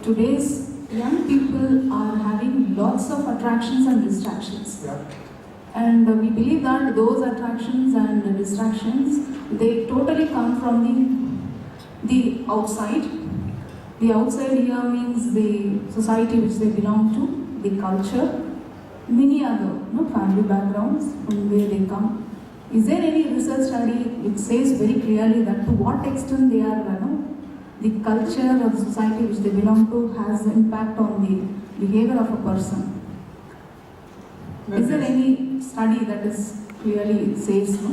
today's young people are having lots of attractions and distractions. Yeah. And we believe that those attractions and distractions, they totally come from the outside. The outside here means the society which they belong to, the culture, many other family backgrounds from where they come. Is there any research study which says very clearly that to what extent they are, the culture or the society which they belong to has impact on the behavior of a person? Is there any study that is clearly says to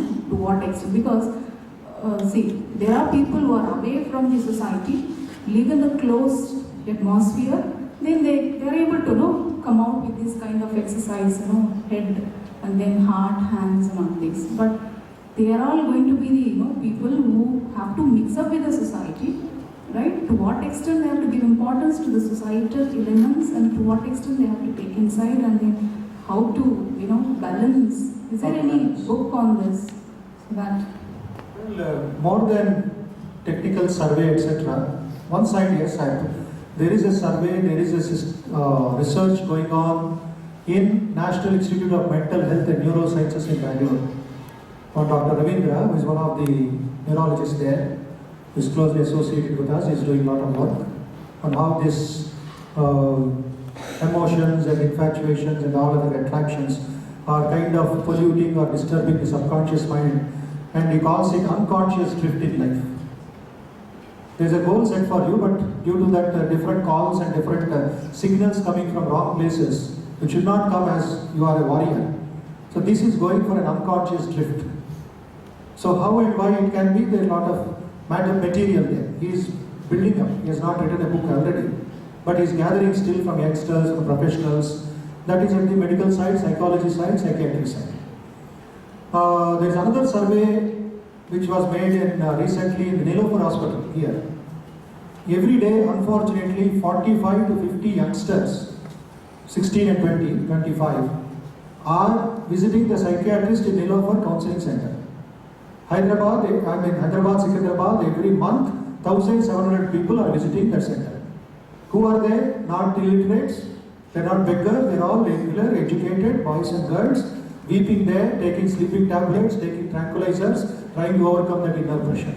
what extent? Because see, there are people who are away from the society, live in a closed atmosphere, then they are able to come out with this kind of exercise, head and then heart, hands and all this. But they are all going to be the people who have to mix up with the society, right? To what extent they have to give importance to the societal elements and to what extent they have to take inside and then how to balance. Is there any book on this? That More than technical survey, etc. One side, yes, there is a survey, there is a research going on in National Institute of Mental Health and Neurosciences in Bangalore. Dr. Ravindra, who is one of the neurologists there, who is closely associated with us, is doing a lot of work on how this emotions and infatuations and all other attractions are kind of polluting or disturbing the subconscious mind, and he calls it unconscious drift in life. There's a goal set for you, but due to that different calls and different signals coming from wrong places, it should not come as you are a warrior. So this is going for an unconscious drift. So how and why it can be, there's a lot of material there. He is building up. He has not written a book already, but he is gathering still from youngsters, from professionals. That is at the medical side, psychology side, psychiatry side. There's another survey which was made recently in the Nilofer Hospital here. Every day, unfortunately, 45 to 50 youngsters, 16 and 20, 25, are visiting the psychiatrist in Nilofer Counseling Center. Hyderabad, Secunderabad, every month, 1,700 people are visiting that center. Who are they? Not illiterates, they're not beggars, they're all regular, educated boys and girls, weeping there, taking sleeping tablets, taking tranquilizers, trying to overcome that inner pressure.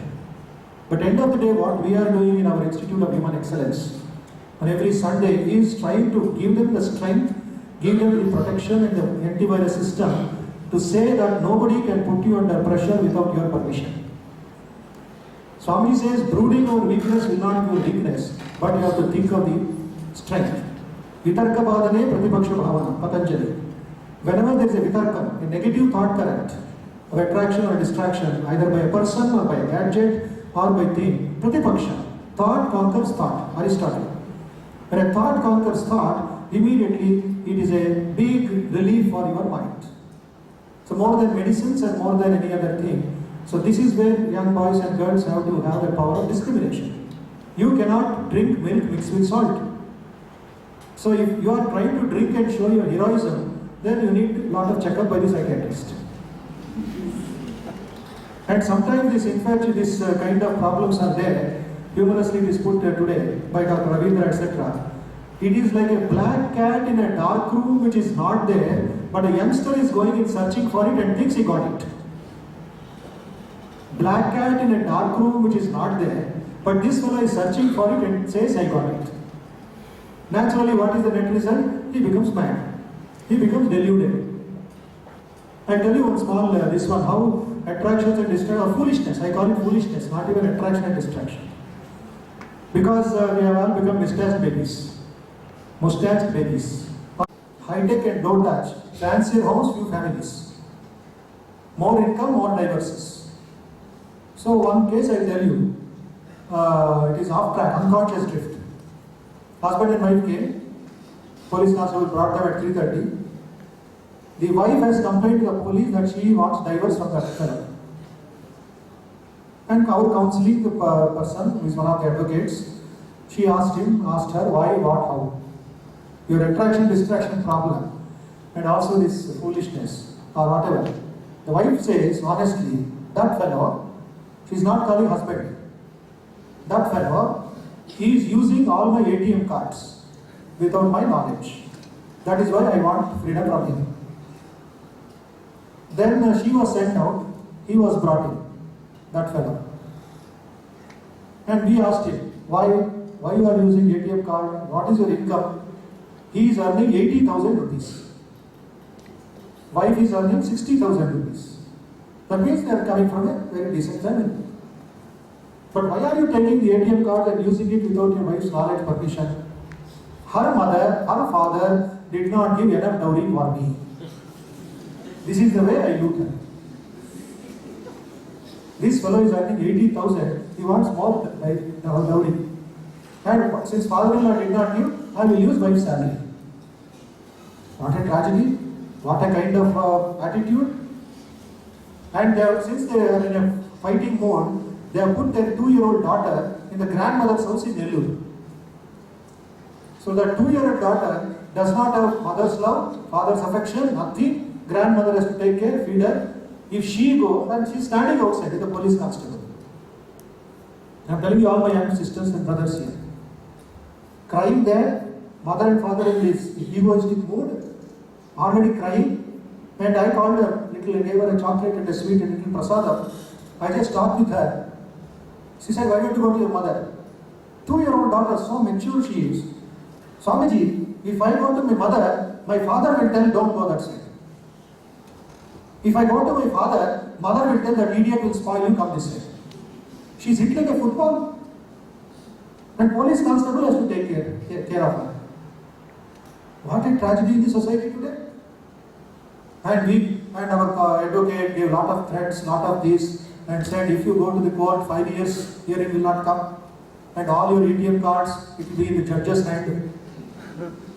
But end of the day, what we are doing in our Institute of Human Excellence on every Sunday is trying to give them the strength, give them the protection and the antivirus system to say that nobody can put you under pressure without your permission. Swami says, brooding over weakness will not give weakness, but you have to think of the strength. Vitarka Bhadane Pratipaksha Bhavana, Patanjali. Whenever there is a vitarka, a negative thought current of attraction or distraction, either by a person or by a gadget or by thing, Pratipaksha, thought conquers thought, Aristotle. When a thought conquers thought, immediately it is a big relief for your mind. So more than medicines and more than any other thing. So this is where young boys and girls have to have the power of discrimination. You cannot drink milk mixed with salt. So if you are trying to drink and show your heroism, then you need a lot of checkup by the psychiatrist. And sometimes this kind of problems are there. Humorously it is put today by Dr. Ravindra, etc. It is like a black cat in a dark room which is not there, but a youngster is going and searching for it and thinks he got it. Black cat in a dark room which is not there, but this fellow is searching for it and says, I got it. Naturally, what is the net result? He becomes mad. He becomes deluded. I'll tell you one small, this one, how attractions and distraction, or foolishness, I call it foolishness, not even attraction and distraction. Because we have all become mustached babies. Mustached babies. High-tech and low-touch, fancier house, few families. More income, more divorces. So one case I'll tell you, it is off track, unconscious drift. Husband and wife came, police constable brought them at 3:30. The wife has complained to the police that she wants divorce from that fellow. And our counseling person, who is one of the advocates, she asked her why, what, how. Your attraction distraction problem and also this foolishness or whatever. The wife says honestly, that fellow, she is not calling husband, that fellow He is using all my ATM cards without my knowledge. That is why I want freedom from him. Then she was sent out. He was brought in, that fellow. And we asked him, why you are using ATM card? What is your income? He is earning 80,000 rupees. Wife is earning 60,000 rupees. That means they are coming from a very decent family. But why are you taking the ATM card and using it without your wife's knowledge, permission? Her mother, her father did not give enough dowry for me. This is the way I look at it. This fellow is earning 80,000. He wants more dowry. And since father-in-law did not give, I will use wife's salary. What a tragedy. What a kind of attitude. And since they are in a fighting mode, they have put their 2-year-old daughter in the grandmother's house in Nellore. So the 2-year-old daughter does not have mother's love, father's affection, nothing. Grandmother has to take care, feed her. If she goes, and she is standing outside with the police constable. I am telling you all my young sisters and brothers here. Crying there, mother and father in this egoistic mood, already crying. And I called her, little, gave her a chocolate and a sweet and a little prasadam. I just talked with her. She said, why don't you go to your mother? 2-year-old daughter, so mature she is. Swamiji, if I go to my mother, my father will tell, don't go that side. If I go to my father, mother will tell that idiot will spoil you, come this way. She is hit like a football. And police constable has to take care of her. What a tragedy in the society today. And our advocate gave lot of threats, lot of this, and said if you go to the court, 5 years, hearing will not come. And all your ATM cards, it will be in the judge's hand.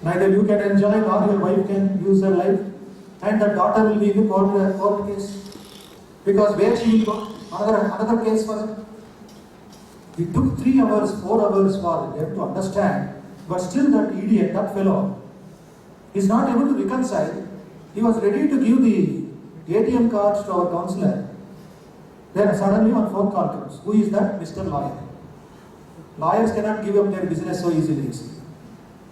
Neither you can enjoy nor your wife can use her life. And the daughter will be in the court case. Because where she will go? Another case for her. It took 3 hours, 4 hours for them to understand. But still that idiot, that fellow, is not able to reconcile. He was ready to give the ATM cards to our counselor. Then suddenly one phone call comes. Who is that? Mr. Lawyer. Lawyers cannot give up their business so easily.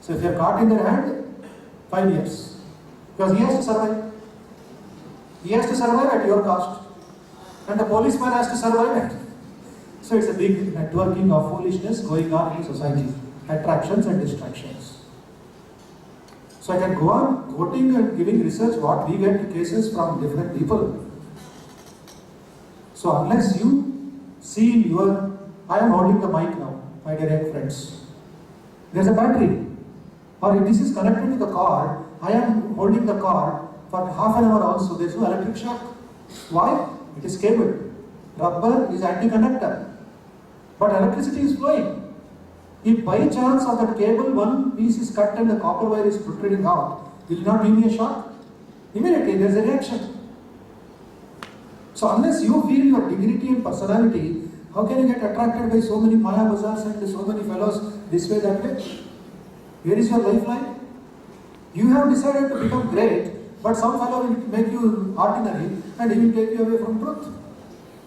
So if you are caught in their hand, 5 years. Because he has to survive. He has to survive at your cost. And the policeman has to survive it. So it's a big networking of foolishness going on in society. Attractions and distractions. So I can go on quoting and giving research what we get cases from different people. So unless you see in your, I am holding the mic now, my dear friends. There's a battery. Or if this is connected to the cord, I am holding the cord for half an hour also, there is no electric shock. Why? It is cable. Rubber is anti-conductor. But electricity is flowing. If by chance of that cable one piece is cut and the copper wire is protruding out, will it not give me a shock? Immediately there is a reaction. So unless you feel your dignity and personality, how can you get attracted by so many Maya bazaars and so many fellows this way, that way? Where is your lifeline? You have decided to become great, but some fellow will make you ordinary and he will take you away from truth.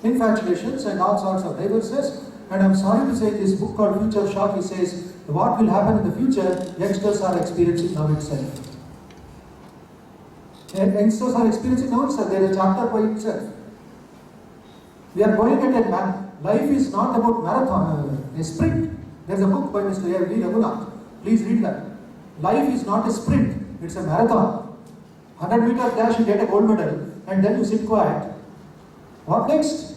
Infatuations and all sorts of diverses. And I am sorry to say this book called Future Shock, he says, what will happen in the future, youngsters are experiencing now itself. And youngsters are experiencing now itself, there is a chapter by itself. We are going at a life is not about marathon, a sprint. There is a book by Mr. A.V. Raghunath. Please read that. Life is not a sprint, it's a marathon. 100-meter dash, you get a gold medal, and then you sit quiet. What next?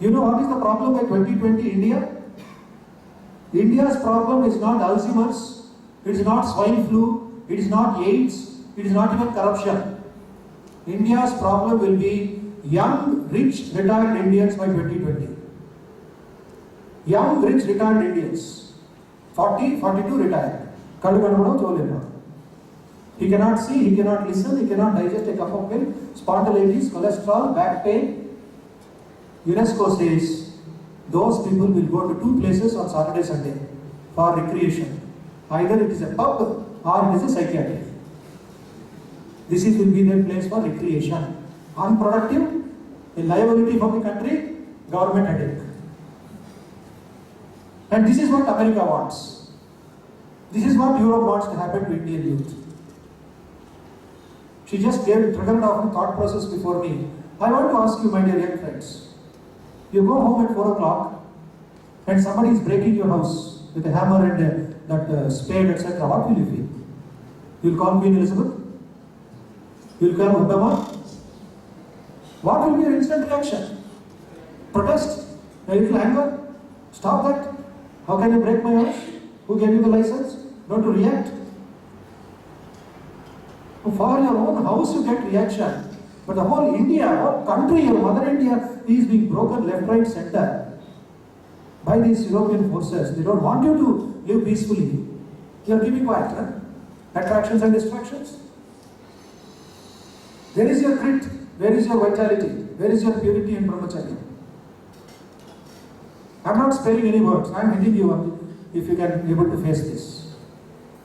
You know what is the problem by 2020 India? India's problem is not Alzheimer's, it is not swine flu, it is not AIDS, it is not even corruption. India's problem will be young, rich, retired Indians by 2020. Young, rich, retired Indians. 40, 42 retired. He cannot see, he cannot listen, he cannot digest a cup of milk, spondylitis, cholesterol, back pain. UNESCO says those people will go to 2 places on Saturday, Sunday for recreation. Either it is a pub or it is a psychiatric. This will be their place for recreation. Unproductive, a liability for the country, government headache. And this is what America wants. This is what Europe wants to happen to Indian youth. She just triggered off a thought process before me. I want to ask you, my dear young friends, you go home at 4 o'clock and somebody is breaking your house with a hammer and that spade, etc. What will you feel? You will call Queen Elizabeth? You will call Obama? What will be your instant reaction? Protest? A little anger? Stop that? How can you break my house? Who gave you the license? Not to react. For your own house you get reaction. But the whole India, whole country, your mother India is being broken left, right, center by these European forces. They don't want you to live peacefully. You are giving what? Attractions and distractions. Where is your grit? Where is your vitality? Where is your purity and brahmacharya? I am not sparing any words. I am hitting you up if you can be able to face this.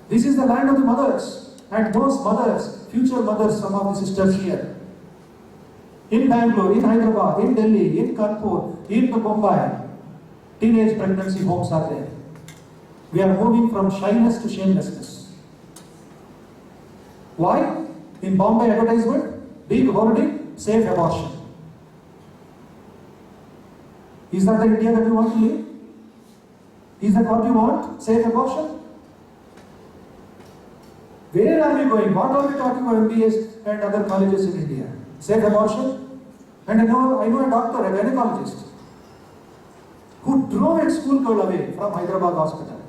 This is the land of the mothers, and those mothers, future mothers, some of the sisters here. In Bangalore, in Hyderabad, in Delhi, in Kanpur, in Mumbai, teenage pregnancy homes are there. We are moving from shyness to shamelessness. Why? In Bombay advertisement, big hoarding, safe abortion. Is that the India that you want to live? Is that what you want? Safe abortion? Where are we going? What are we talking about MBAs and other colleges in India? Safe abortion? And I know a doctor, a gynecologist, who drove a school girl away from Hyderabad hospital.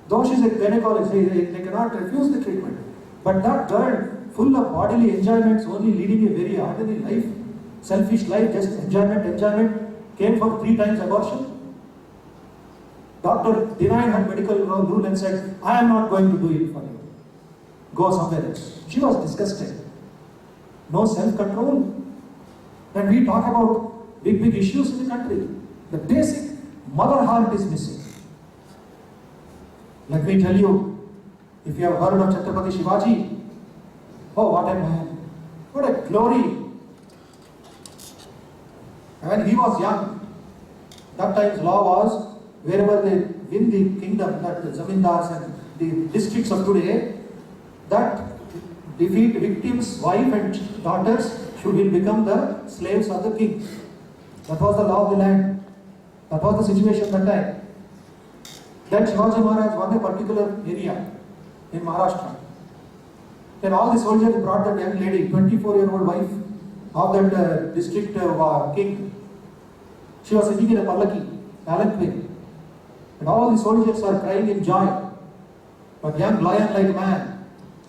Though she is a gynecologist, they cannot refuse the treatment. But that girl, full of bodily enjoyments, only leading a very ordinary life, selfish life, just enjoyment, came for 3 times abortion. Doctor denied her medical rule and said, I am not going to do it for you. Go somewhere else. She was disgusted. No self-control. And we talk about big issues in the country. The basic mother heart is missing. Let me tell you, if you have heard of Chhatrapati Shivaji, oh, what a man. What a glory. When he was young, that time's law was, wherever they win the kingdom, that the zamindars and the districts of today, that defeat victims' wife and daughters should become the slaves of the king. That was the law of the land. That was the situation that time. Then Shivaji Maharaj won a particular area in Maharashtra. Then all the soldiers brought that young lady, 24-year-old wife of that district king. She was sitting in a palanquin. And all the soldiers are crying in joy. But young lion-like man,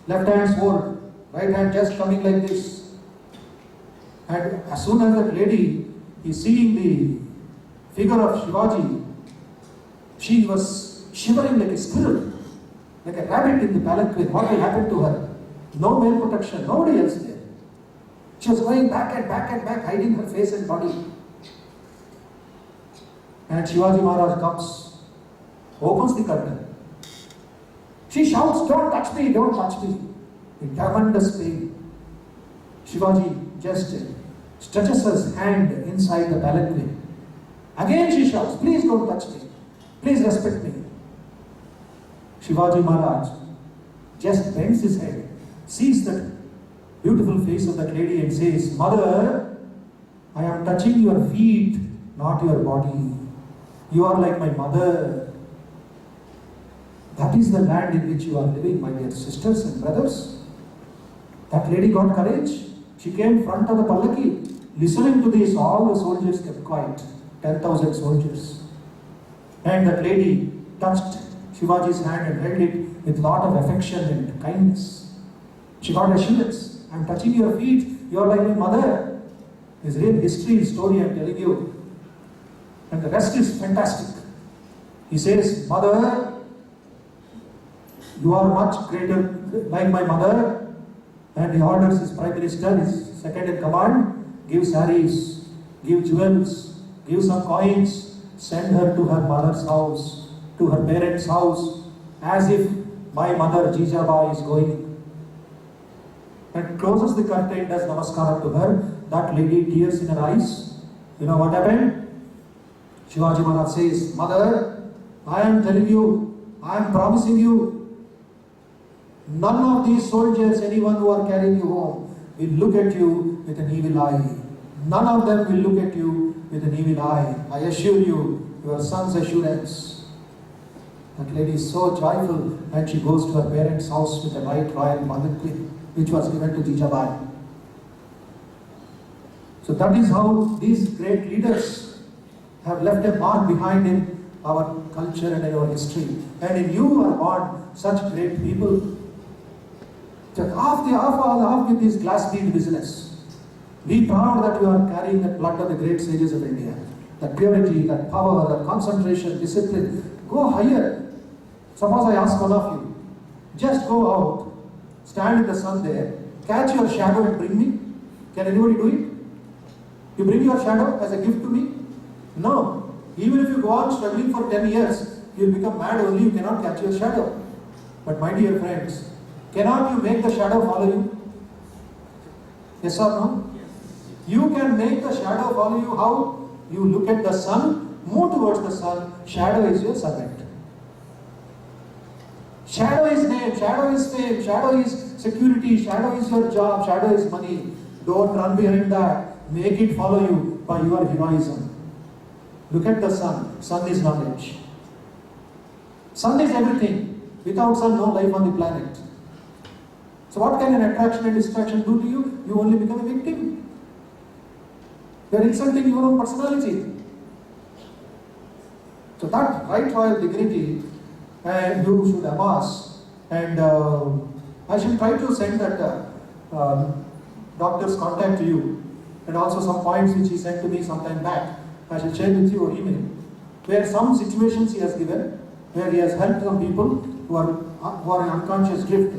left hand sword, right hand just coming like this. And as soon as that lady is seeing the figure of Shivaji, she was shivering like a squirrel, like a rabbit in the palanquin. What will happen to her? No male protection, nobody else there. She was going back and back, hiding her face and body. And Shivaji Maharaj comes, opens the curtain. She shouts, don't touch me, don't touch me. In tremendous pain. Shivaji just stretches his hand inside the palanquin. Again she shouts, please don't touch me. Please respect me. Shivaji Maharaj just bends his head, sees that beautiful face of that lady and says, Mother, I am touching your feet, not your body. You are like my mother. That is the land in which you are living, my dear sisters and brothers. That lady got courage. She came in front of the pallaki. Listening to this, all the soldiers kept quiet. 10,000 soldiers. And that lady touched Shivaji's hand and held it with lot of affection and kindness. She got assurance. I am touching your feet. You are like my mother. This real history story I am telling you. And the rest is fantastic. He says, Mother, you are much greater like my mother. And he orders his prime minister, his second in command, give saris, give jewels, give some coins, send her to her mother's house, to her parents' house, as if my mother Jijaba is going. And closes the curtain, does namaskar to her. That lady, tears in her eyes. You know what happened? Shivaji Maharaj says, Mother, I am telling you, I am promising you, none of these soldiers, anyone who are carrying you home, will look at you with an evil eye. None of them will look at you with an evil eye. I assure you, your son's assurance. That lady is so joyful and she goes to her parents' house with a white royal pedigree which was given to Jijabai. So that is how these great leaders have left a mark behind in our culture and in our history. And in you are born such great people. So off with this glass bead business. Be proud that you are carrying the blood of the great sages of India. That purity, that power, that concentration, discipline. Go higher. Suppose I ask one of you, just go out, stand in the sun there, catch your shadow and bring me. Can anybody do it? You bring your shadow as a gift to me? No. Even if you go on struggling for 10 years, you will become mad only, you cannot catch your shadow. But my dear friends, cannot you make the shadow follow you? Yes or no? Yes. You can make the shadow follow you. How? You look at the sun, move towards the sun, shadow is your servant. Shadow is name, shadow is fame, shadow is security, shadow is your job, shadow is money. Don't run behind that. Make it follow you by your heroism. Look at the sun. Sun is knowledge. Sun is everything. Without sun, no life on the planet. So what can an attraction and distraction do to you? You only become a victim. You are insulting your own personality. So that right royal dignity and you should amass. And I shall try to send that doctor's contact to you. And also some points which he sent to me some time back. I shall share with you or email. Where some situations he has given, where he has helped some people who are in unconscious drift.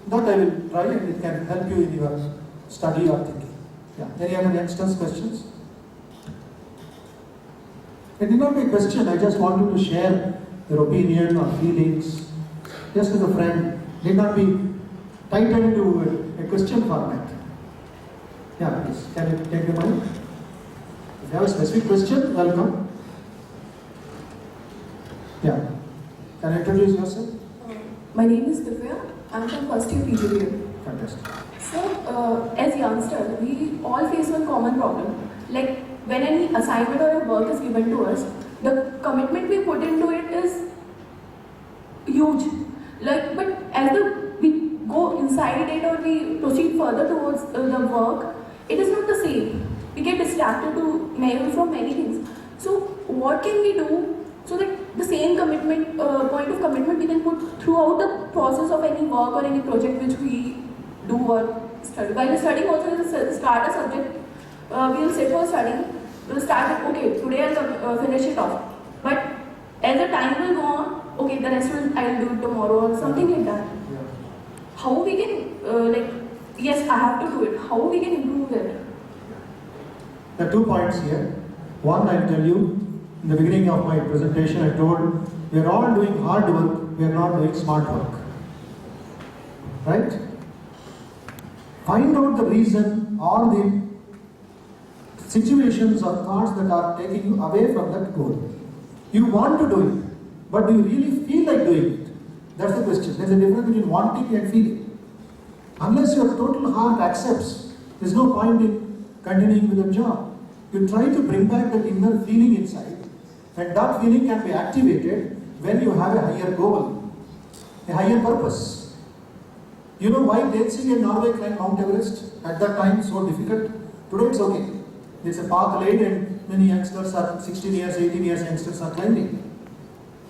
That I will try and it can help you in your study or thinking. Yeah. Any other youngsters' questions? It did not be a question, I just want you to share your opinion or feelings. Just as a friend, it did not be tightened to a question format. Yeah, please. Can you take the mic? If you have a specific question, welcome. Yeah. Can you introduce yourself? My name is Divya. I'm from first year PGDM. Fantastic. So, as youngsters, we all face one common problem. Like, when any assignment or a work is given to us, the commitment we put into it is huge. Like, but as we go inside it or we proceed further towards the work, it is not the same. We get distracted from many things. So, what can we do so that the same commitment, point of commitment we can put throughout the process of any work or any project which we do or study. While studying also, we'll start a subject, we'll sit for studying, we'll start it, okay, today I'll finish it off. But as the time will go on, okay, the rest I'll do it tomorrow or something like that. Yeah. How we can, yes, I have to do it, how we can improve it? There are 2 points here. One, I'll tell you, in the beginning of my presentation, I told we are all doing hard work, we are not doing smart work. Right? Find out the reason or the situations or thoughts that are taking you away from that goal. You want to do it, but do you really feel like doing it? That's the question. There's a difference between wanting and feeling. Unless your total heart accepts, there's no point in continuing with the job. You try to bring back that inner feeling inside, and that feeling can be activated when you have a higher goal, a higher purpose. You know why Tenzing in Norway climbed Mount Everest at that time so difficult? Today it's okay. There's a path laid and many youngsters are 16 years, 18 years youngsters are climbing.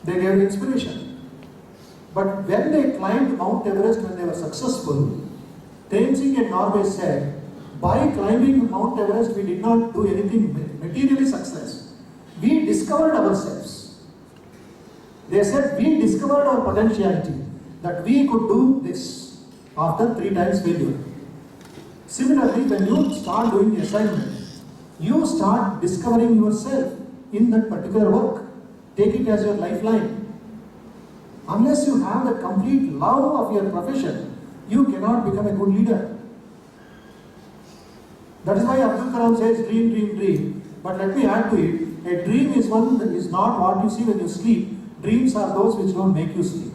They gave inspiration. But when they climbed Mount Everest, when they were successful, Tenzing in Norway said, by climbing Mount Everest, we did not do anything materially success. We discovered ourselves. They said we discovered our potentiality, that we could do this after 3 times failure. Similarly, when you start doing the assignment, you start discovering yourself in that particular work. Take it as your lifeline. Unless you have the complete love of your profession, you cannot become a good leader. That is why Abdul Kalam says dream, dream, dream. But let me add to it, a dream is one that is not what you see when you sleep. Dreams are those which don't make you sleep.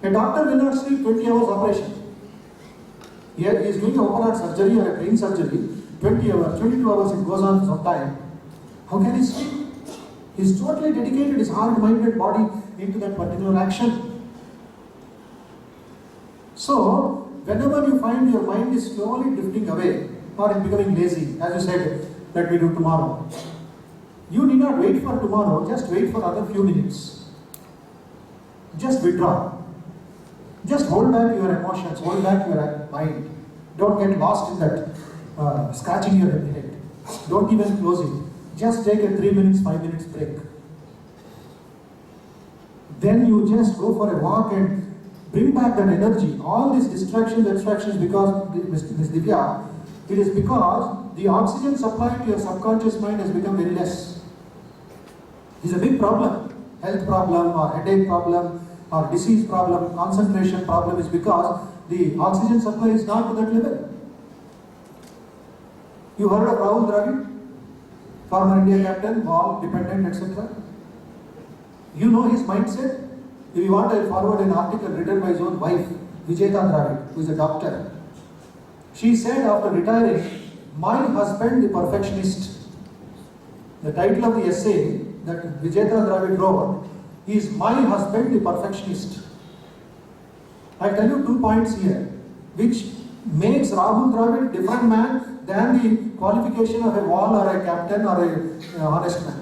A doctor will not sleep 20 hours operation. Here he is doing open heart surgery or a brain surgery, 20 hours, 22 hours it goes on some time. How can he sleep? He is totally dedicated his heart, mind and body into that particular action. So, whenever you find your mind is slowly drifting away or is becoming lazy, as you said, let me do tomorrow. You need not wait for tomorrow, just wait for another few minutes. Just withdraw. Just hold back your emotions, hold back your mind. Don't get lost in that scratching your head. Don't even close it. Just take a 3 minutes, 5 minutes break. Then you just go for a walk and bring back that energy. All these distractions, because, Ms. Divya, it is because the oxygen supply to your subconscious mind has become very less. It's a big problem. Health problem or headache problem or disease problem, concentration problem is because the oxygen supply is not to that level. You heard of Rahul Dravid? Former India captain, all dependent, etc. You know his mindset? If you want, I will forward an article written by his own wife, Vignana Jyothi, who is a doctor. She said after retiring, "My husband, the perfectionist." The title of the essay that Vignana Jyothi wrote is "My husband, the perfectionist." I tell you 2 points here, which makes Rahul Dravid a different man than the qualification of a wall or a captain or a honest man.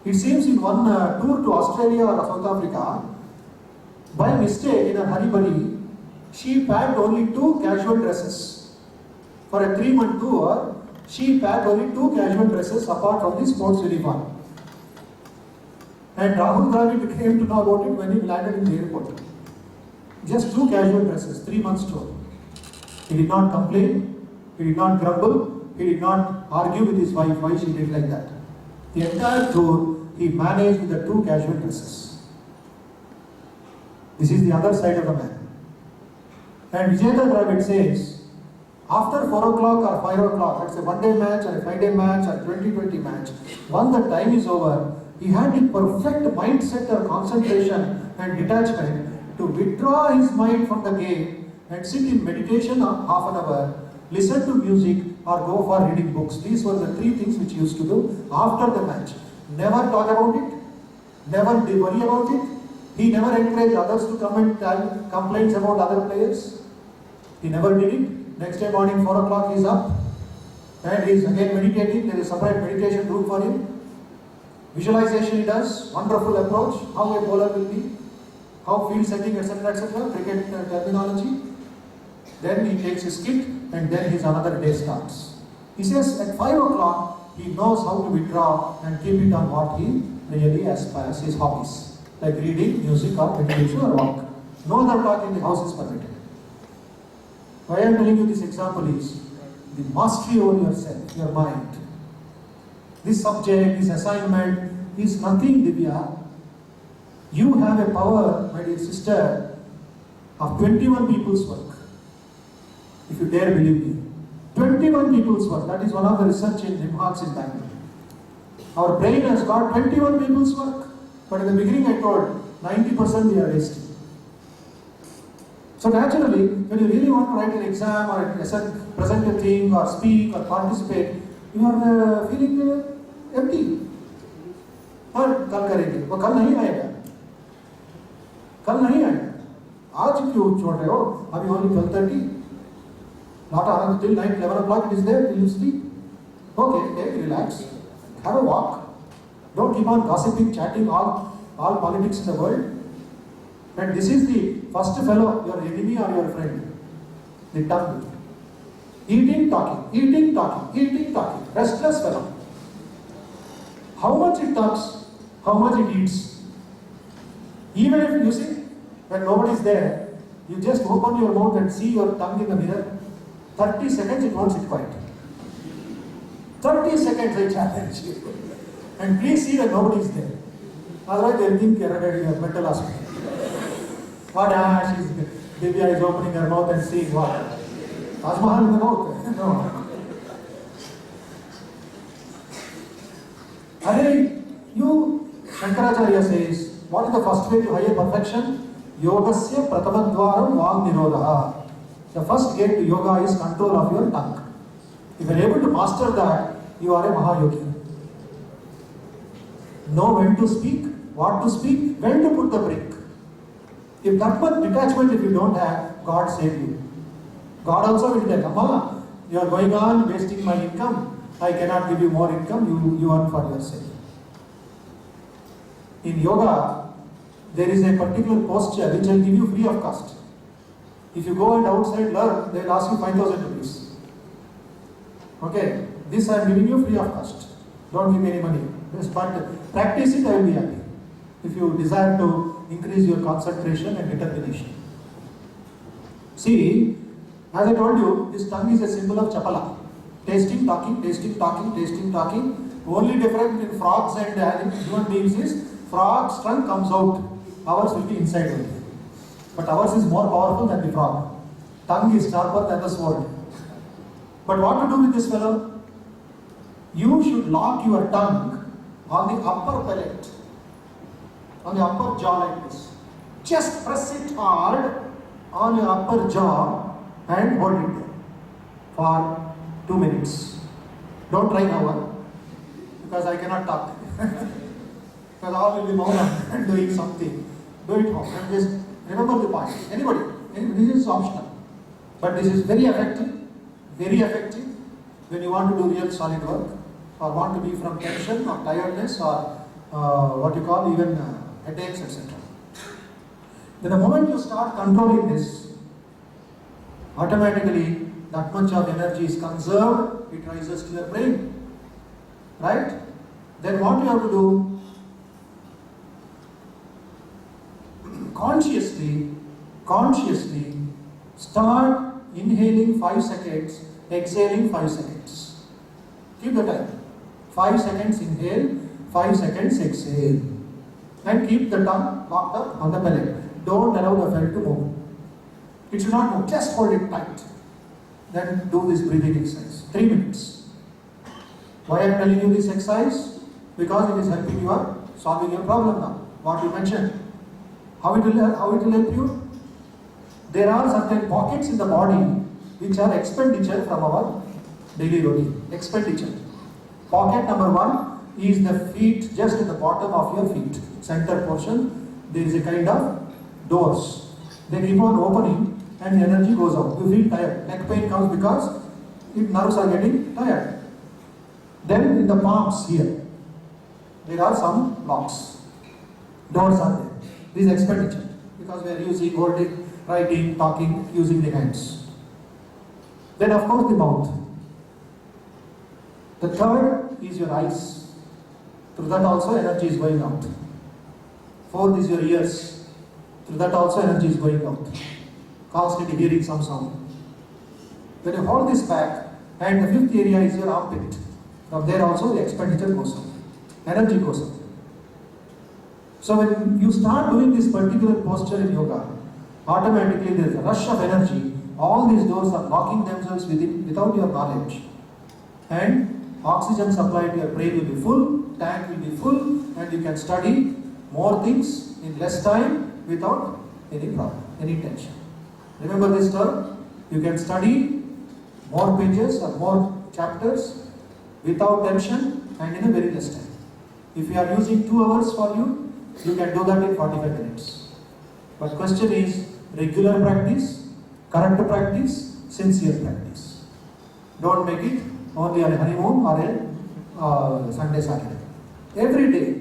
It seems in one tour to Australia or South Africa, by mistake in a hurry-burry, she packed only 2 casual dresses. For a 3-month tour, she packed only 2 casual dresses apart from the sports uniform. And Rahul Dravid came to know about it when he landed in the airport. Just 2 casual dresses, 3 months tour. He did not complain. He did not grumble, he did not argue with his wife why she did like that. The entire tour, he managed with the 2 casual dresses. This is the other side of the man. And Vignana Jyothi says, after 4 o'clock or 5 o'clock, it's a 1-day match or a 5-day match or a 20-20 match, once the time is over, he had the perfect mindset or concentration and detachment to withdraw his mind from the game and sit in meditation half an hour, listen to music or go for reading books. These were the 3 things which he used to do after the match. Never talk about it, never worry about it. He never encouraged others to come and tell complaints about other players. He never did it. Next day morning 4 o'clock he is up and he is again meditating. There is a separate meditation room for him. Visualization he does, wonderful approach, how a bowler will be, how field setting, etc., cricket terminology. Then he takes his kit and then his another day starts. He says at 5 o'clock he knows how to withdraw and keep it on what he really aspires, his hobbies, like reading, music or meditation or walk. No other talk in the house is permitted. Why I am telling you this example is the mastery over yourself, your mind. This subject, this assignment is nothing, Divya. You have a power, my dear sister, of 21 people's work. If you dare believe me. 21 people's work. That is one of the research in MHATs in Bangalore. Our brain has got 21 people's work. But in the beginning I told, 90% we are wasting. So naturally, when you really want to write an exam or present a thing or speak or participate, you are feeling empty. और कल करेंगे, वो कल नहीं आएगा, कल नहीं आएगा. आज क्यों छोड़ रहे हो? अभी only 12:30. Not around till 9, 11 o'clock it is there. Will you sleep? Okay, take relax, have a walk. Don't keep on gossiping, chatting all politics in the world. And this is the first fellow, your enemy or your friend, the tongue. Eating, talking, restless fellow. How much it talks, how much it eats. Even if you see, when nobody is there, you just open your mouth and see your tongue in the mirror. 30 seconds it won't sit quiet. 30 seconds I challenge you. And please see that nobody is there. Otherwise they will think you are a mental hospital. What Divya is opening her mouth and seeing what? Taj Mahal in the mouth? No. You, Shankaracharya says, what is the first way to higher perfection? Yogasya pratamadvaram vag nirodha. The first gate to yoga is control of your tongue. If you are able to master that, you are a Mahayogi. Know when to speak, what to speak, when to put the brick. If that much detachment if you don't have, God save you. God also will tell, Amma, you are going on wasting my income. I cannot give you more income, you earn for yourself. In yoga, there is a particular posture which I give you free of cost. If you go and outside learn, they will ask you 5,000 rupees. Okay, this I am giving you free of cost. Don't give me any money. Just but practice it, I will be happy. If you desire to increase your concentration and determination. See, as I told you, this tongue is a symbol of chapala. Tasting, talking, tasting, talking, tasting, talking. Only difference in frogs and human beings is frog's tongue comes out. Ours will be inside only. But ours is more powerful than the frog. Tongue is sharper than the sword. But what to do with this fellow? You should lock your tongue on the upper palate, on the upper jaw like this. Just press it hard on your upper jaw and hold it there for 2 minutes. Don't try now, because I cannot talk. Because all will be mauna and doing something. Do it home and just remember the point. Anybody, this is optional. But this is very effective when you want to do real solid work or want to be from tension or tiredness or what you call even headaches, etc. Then the moment you start controlling this, automatically that much of energy is conserved, it rises to your brain. Right? Then what you have to do? Consciously start inhaling 5 seconds, exhaling 5 seconds. Keep the time. 5 seconds inhale, 5 seconds exhale. And keep the tongue locked up on the palate. Don't allow the fellow to move. It should not move, just hold it tight. Then do this breathing exercise. 3 minutes. Why I am telling you this exercise? Because it is helping you out solving your problem now. What you mentioned. How it will help you? There are certain pockets in the body which are expenditure from our daily routine. Expenditure. Pocket number 1 is the feet, just at the bottom of your feet. Center portion, there is a kind of doors. They keep on opening and the energy goes out. You feel tired. Neck pain comes because nerves are getting tired. Then in the palms here, there are some locks. Doors are there. This is expenditure because we are using, holding, writing, talking, using the hands. Then of course the mouth. The third is your eyes. Through that also energy is going out. Fourth is your ears. Through that also energy is going out. Constantly hearing some sound. When you hold this back, and the fifth area is your armpit. From there also the expenditure goes out. Energy goes out. So when you start doing this particular posture in yoga, automatically there is a rush of energy. All these doors are locking themselves without your knowledge. And oxygen supply to your brain will be full, tank will be full, and you can study more things in less time without any problem, any tension. Remember this term? You can study more pages or more chapters without tension and in a very less time. If you are using 2 hours for you can do that in 45 minutes. But question is regular practice, correct practice, sincere practice. Don't make it only on a honeymoon or a Sunday, Saturday. Every day.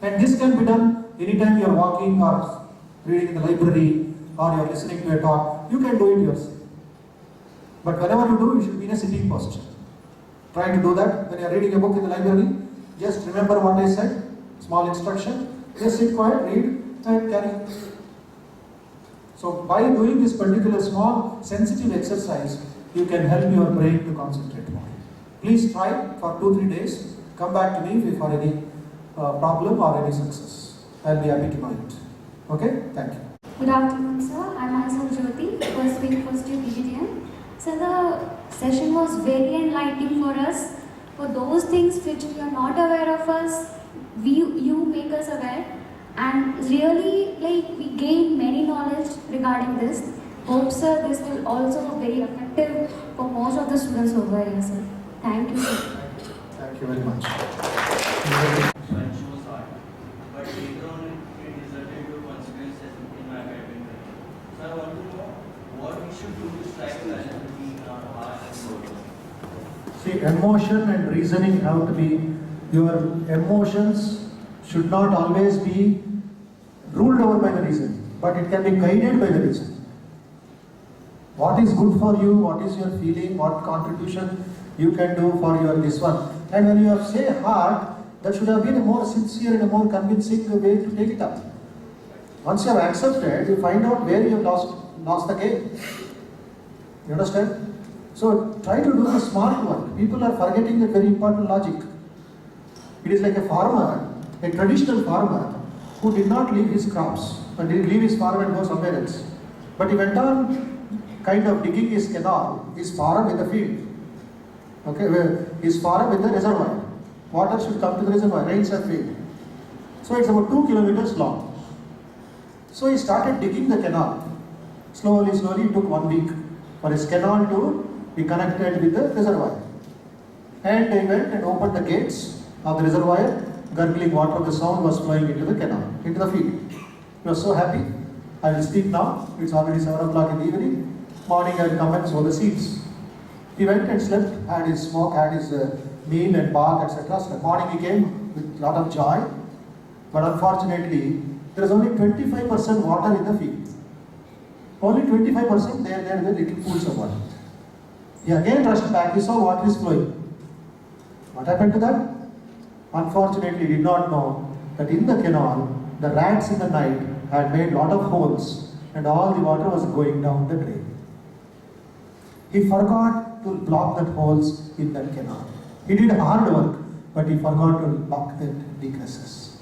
And this can be done anytime you are walking or reading in the library or you are listening to a talk. You can do it yourself. But whenever you do, you should be in a sitting posture. Try to do that when you are reading a book in the library. Just remember what I said. Small instruction. Just sit quiet, read and carry. So by doing this particular small sensitive exercise, you can help your brain to concentrate more. Please try for 2-3 days. Come back to me for any problem or any success. I'll be happy to know it. Okay? Thank you. Good afternoon, sir. I'm myself Jyothi, first year BGM. So the session was very enlightening for us. For those things which we are not aware of us, you make us aware, and really like we gain many knowledge regarding this. Hope sir this will also be very effective for most of the students over here, sir. Thank you, sir. Thank you very much. One shows art, but later on it resulted to consequences in my academic career. So I want to know what we should do to strike a balance between our art and soul. See, emotion and reasoning have to be, your emotions should not always be ruled over by the reason, but it can be guided by the reason. What is good for you, what is your feeling, what contribution you can do for your this one. And when you have say heart, that should have been a more sincere and a more convincing way to take it up. Once you have accepted, you find out where you have lost the game. You understand? So try to do the smart work. People are forgetting the very important logic. It is like a farmer, a traditional farmer, who did not leave his crops, and did leave his farm and go somewhere else. But he went on kind of digging his canal, his farm with the field. Okay, where his farm with the reservoir. Water should come to the reservoir, rains have failed. So it's about 2 kilometers long. So he started digging the canal. Slowly, it took 1 week for his canal to be connected with the reservoir. And he went and opened the gates of the reservoir, gurgling water, the sound was flowing into the canal, into the field. He was so happy. I will speak now. It's already 7 o'clock in the evening. Morning I will come and sow the seeds. He went and slept, had his smoke, had his meal and bath, etc. So morning he came with a lot of joy. But unfortunately, there is only 25% water in the field. Only 25% there were little pools of water. He again rushed back, he saw water is flowing. What happened to that? Unfortunately, he did not know that in the canal, the rats in the night had made lot of holes and all the water was going down the drain. He forgot to block that holes in that canal. He did hard work, but he forgot to block that decreases.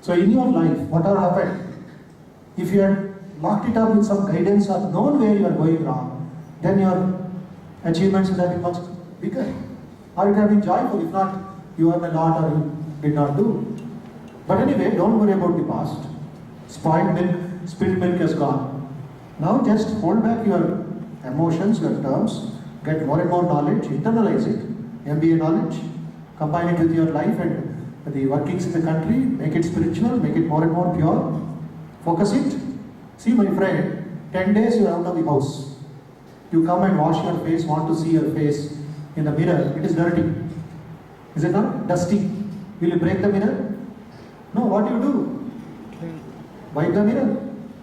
So in your life, whatever happened, if you had locked it up with some guidance or known where you are going wrong, then your achievements would have been much bigger. Or it would have been joyful. If not, you earned a lot or you did not do. But anyway, don't worry about the past. Spoiled milk, spilled milk is gone. Now just hold back your emotions, your terms, get more and more knowledge, internalize it, MBA knowledge, combine it with your life and the workings in the country, make it spiritual, make it more and more pure, focus it. See my friend, 10 days you are out of the house. You come and wash your face, want to see your face in the mirror, it is dirty. Is it not? Dusty. Will you break the mirror? No, what do you do? Wipe the mirror,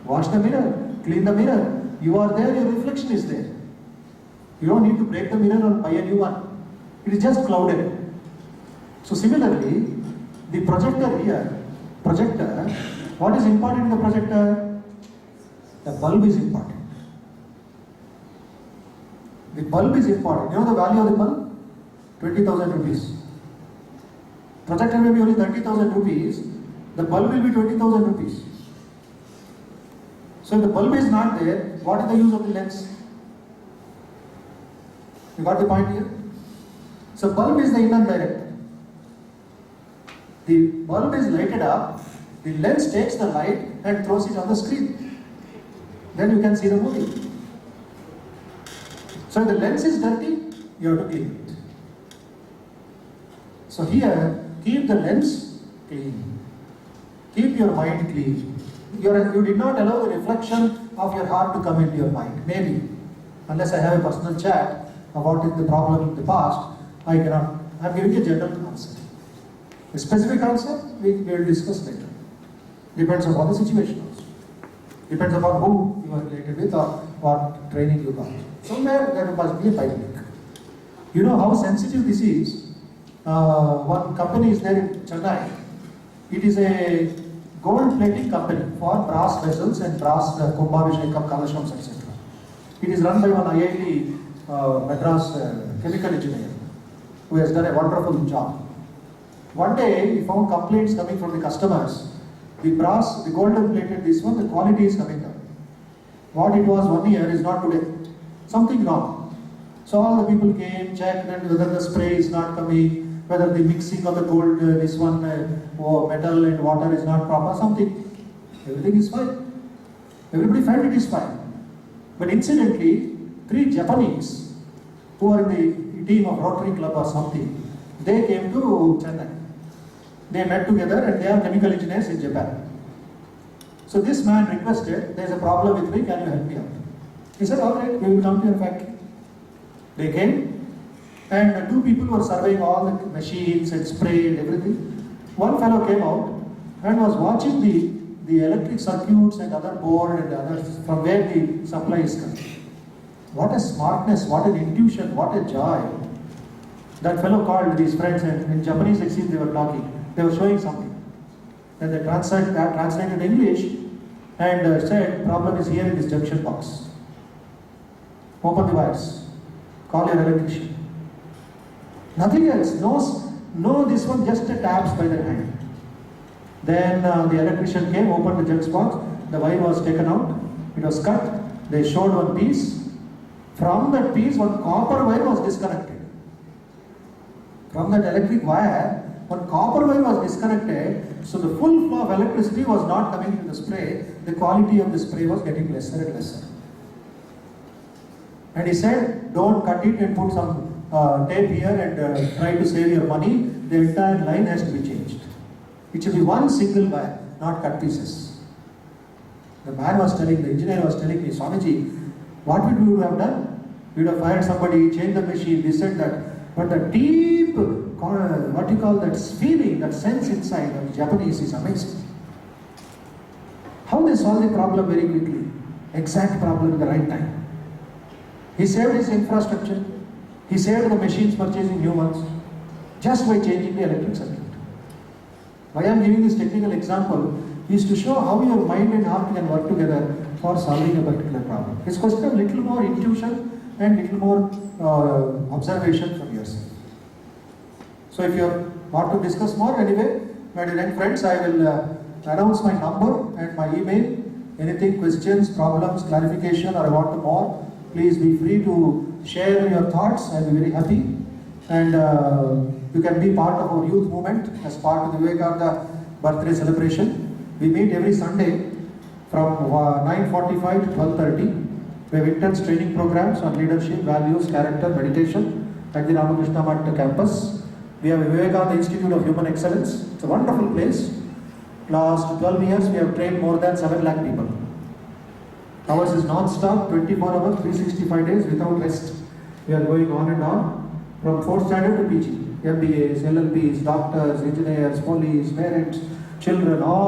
wash the mirror, clean the mirror. You are there, your reflection is there. You don't need to break the mirror or buy a new one. It is just clouded. So similarly, the projector here, what is important in the projector? The bulb is important. The bulb is important. You know the value of the bulb? 20,000 rupees. Projector may be only 30,000 rupees. The bulb will be 20,000 rupees. So if the bulb is not there, what is the use of the lens? You got the point here? So bulb is the inner director. The bulb is lighted up, the lens takes the light and throws it on the screen. Then you can see the movie. So if the lens is dirty, you have to clean it. So here, keep the lens clean. Keep your mind clean. You did not allow the reflection of your heart to come into your mind. Maybe. Unless I have a personal chat about the problem in the past, I cannot. I am giving a general answer. A specific answer, we will discuss later. Depends upon the situation also. Depends upon who you are related with or what training you got. Somewhere there must be a pipe leak. You know how sensitive this is? One company is there in Chennai. It is a gold plating company for brass vessels and brass Kumbhabhishekam, Kalashams, etc. It is run by one IIT Madras chemical engineer who has done a wonderful job. One day he found complaints coming from the customers. The brass, the golden plated this one, the quality is coming down. What it was 1 year is not today. Something wrong. So all the people came, checked, and whether the spray is not coming, whether the mixing of the gold, this one, metal and water is not proper, something. Everything is fine. Everybody felt it is fine. But incidentally, 3 Japanese who are in the team of Rotary Club or something, they came to Chennai. They met together and they are chemical engineers in Japan. So this man requested, there is a problem with me, can you help me out? He said, all right, we will come to your factory. They came and 2 people were surveying all the machines and spray and everything. One fellow came out and was watching the electric circuits and other board and others from where the supply is coming. What a smartness, what an intuition, what a joy. That fellow called these friends and in Japanese it seems they were talking. They were showing something. Then they translated English and said, problem is here in this junction box. Open the wires. Call your electrician. Nothing else. No, this one just a taps by their hand. Then the electrician came, opened the junction box. The wire was taken out. It was cut. They showed one piece. From that piece, one copper wire was disconnected. From that electric wire, one copper wire was disconnected, so the full flow of electricity was not coming to the spray. The quality of the spray was getting lesser and lesser. And he said, don't cut it and put some tape here and try to save your money. The entire line has to be changed. It should be one single wire, not cut pieces. The man was telling, the engineer was telling me, Swamiji, what would you have done? You would have fired somebody, changed the machine, this and that. But the deep, what you call that feeling, that sense inside of the Japanese is amazing. How they solve the problem very quickly. Exact problem at the right time. He saved his infrastructure. He saved the machines purchasing new ones just by changing the electric circuit. Why I am giving this technical example is to show how your mind and heart can work together for solving a particular problem. It's a question of little more intuition and little more observation from yourself. So if you want to discuss more, anyway, my dear friends, I will announce my number and my email. Anything, questions, problems, clarification, or I want more, please be free to share your thoughts. I will be very happy. And you can be part of our youth movement as part of the Vivekananda birthday celebration. We meet every Sunday from 9:45 to 12:30. We have intense training programs on leadership, values, character, meditation at the Ramakrishna Math campus. We have a Vivekananda Institute of Human Excellence. It's a wonderful place. Last 12 years, we have trained more than 7 lakh people. Ours is non-stop, 24 hours, 365 days without rest. We are going on and on from 4th standard to PG. MBAs, LLBs, doctors, engineers, police, parents, children, all